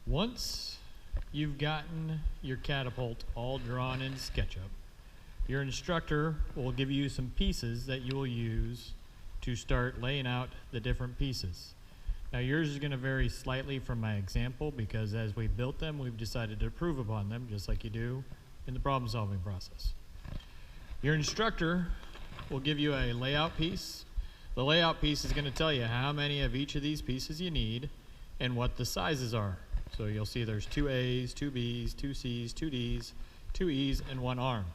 Once you've gotten your catapult all drawn in SketchUp, your instructor will give you some pieces that you will use to start laying out the different pieces. Now yours is going to vary slightly from my example because as we built them, we've decided to improve upon them just like you do in the problem solving process. Your instructor will give you a layout piece. The layout piece is going to tell you how many of each of these pieces you need and what the sizes are. So you'll see there's 2 A's, 2 B's, 2 C's, 2 D's, 2 E's, and 1 arm.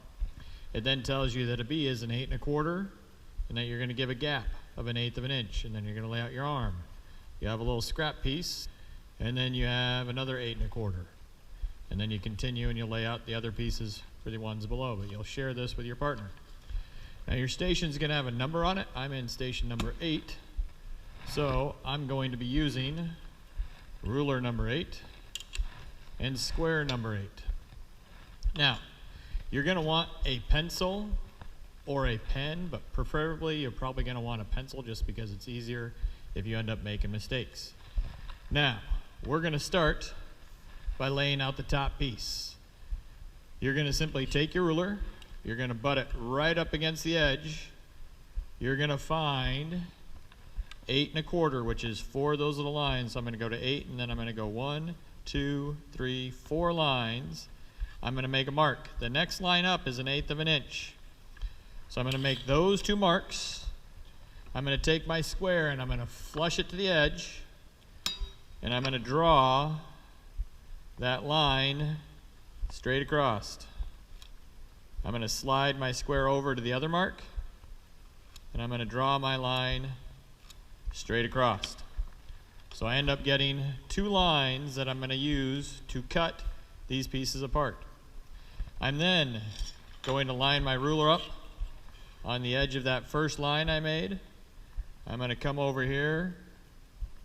It then tells you that a B is an 8 1/4 and that you're going to give a gap of 1/8 of an inch, and then you're going to lay out your arm. You have a little scrap piece, and then you have another 8 1/4. And then you continue and you lay out the other pieces for the ones below, but you'll share this with your partner. Now your station's going to have a number on it. I'm in station number 8, so I'm going to be using ruler number 8 and square number 8. Now, you're going to want a pencil or a pen, but preferably you're probably going to want a pencil just because it's easier if you end up making mistakes. Now, we're going to start by laying out the top piece. You're going to simply take your ruler, you're going to butt it right up against the edge. You're going to find 8 1/4, which is 4 of those little lines. So I'm going to go to 8, and then I'm going to go 1, 2, 3, 4 lines. I'm going to make a mark. The next line up is 1/8 of an inch. So I'm going to make those 2 marks. I'm going to take my square and I'm going to flush it to the edge, and I'm going to draw that line straight across. I'm going to slide my square over to the other mark, and I'm going to draw my line straight across. So I end up getting 2 lines that I'm going to use to cut these pieces apart. I'm then going to line my ruler up on the edge of that first line I made. I'm going to come over here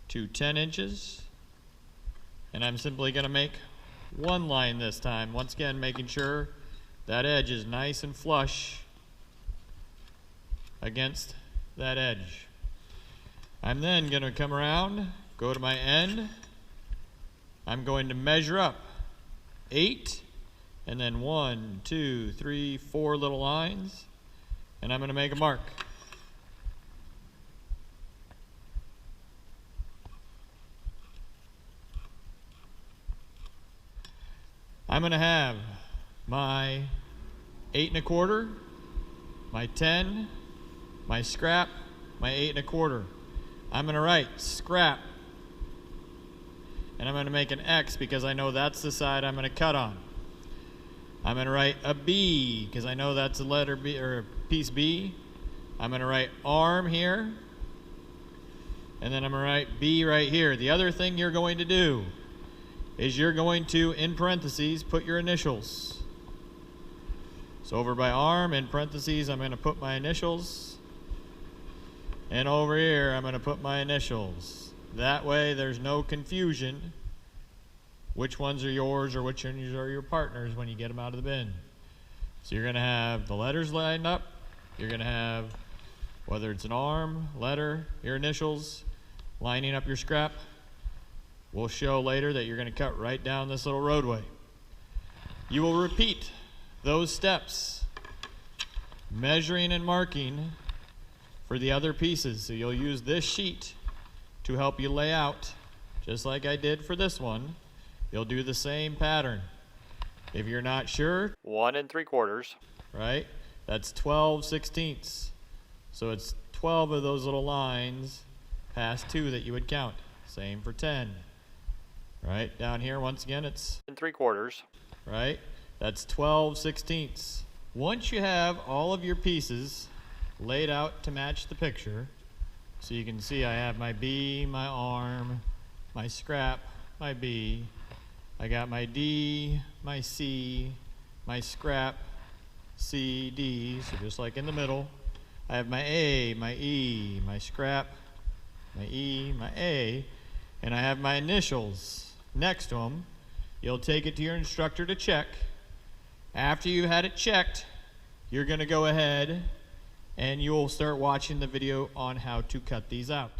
to 10 inches, and I'm simply going to make 1 line this time, once again making sure that edge is nice and flush against that edge. I'm then going to come around, go to my end. I'm going to measure up 8, and then 1, 2, 3, 4 little lines, and I'm going to make a mark. I'm going to have my 8 1/4, my 10, my scrap, my 8 1/4. I'm going to write scrap, and I'm going to make an X because I know that's the side I'm going to cut on. I'm going to write a B because I know that's a letter B or a piece B. I'm going to write arm here, and then I'm going to write B right here. The other thing you're going to do is you're going to, in parentheses, put your initials. So over by arm, in parentheses, I'm going to put my initials. And over here, I'm going to put my initials. That way, there's no confusion which ones are yours or which ones are your partner's when you get them out of the bin. So you're going to have the letters lined up. You're going to have, whether it's an arm, letter, your initials, lining up your scrap. We'll show later that you're going to cut right down this little roadway. You will repeat those steps, measuring and marking for the other pieces. So you'll use this sheet to help you lay out, just like I did for this one. You'll do the same pattern. If you're not sure, 1 3/4, right? That's 12/16. So it's 12 of those little lines past 2 that you would count. Same for 10. Right, down here, once again, it's 3/4, right? That's 12/16. Once you have all of your pieces laid out to match the picture, so you can see I have my B, my arm, my scrap, my B, I got my D, my C, my scrap, C, D, so just like in the middle. I have my A, my E, my scrap, my E, my A, and I have my initials next to them. You'll take it to your instructor to check. After you've had it checked, you're going to go ahead and you'll start watching the video on how to cut these out.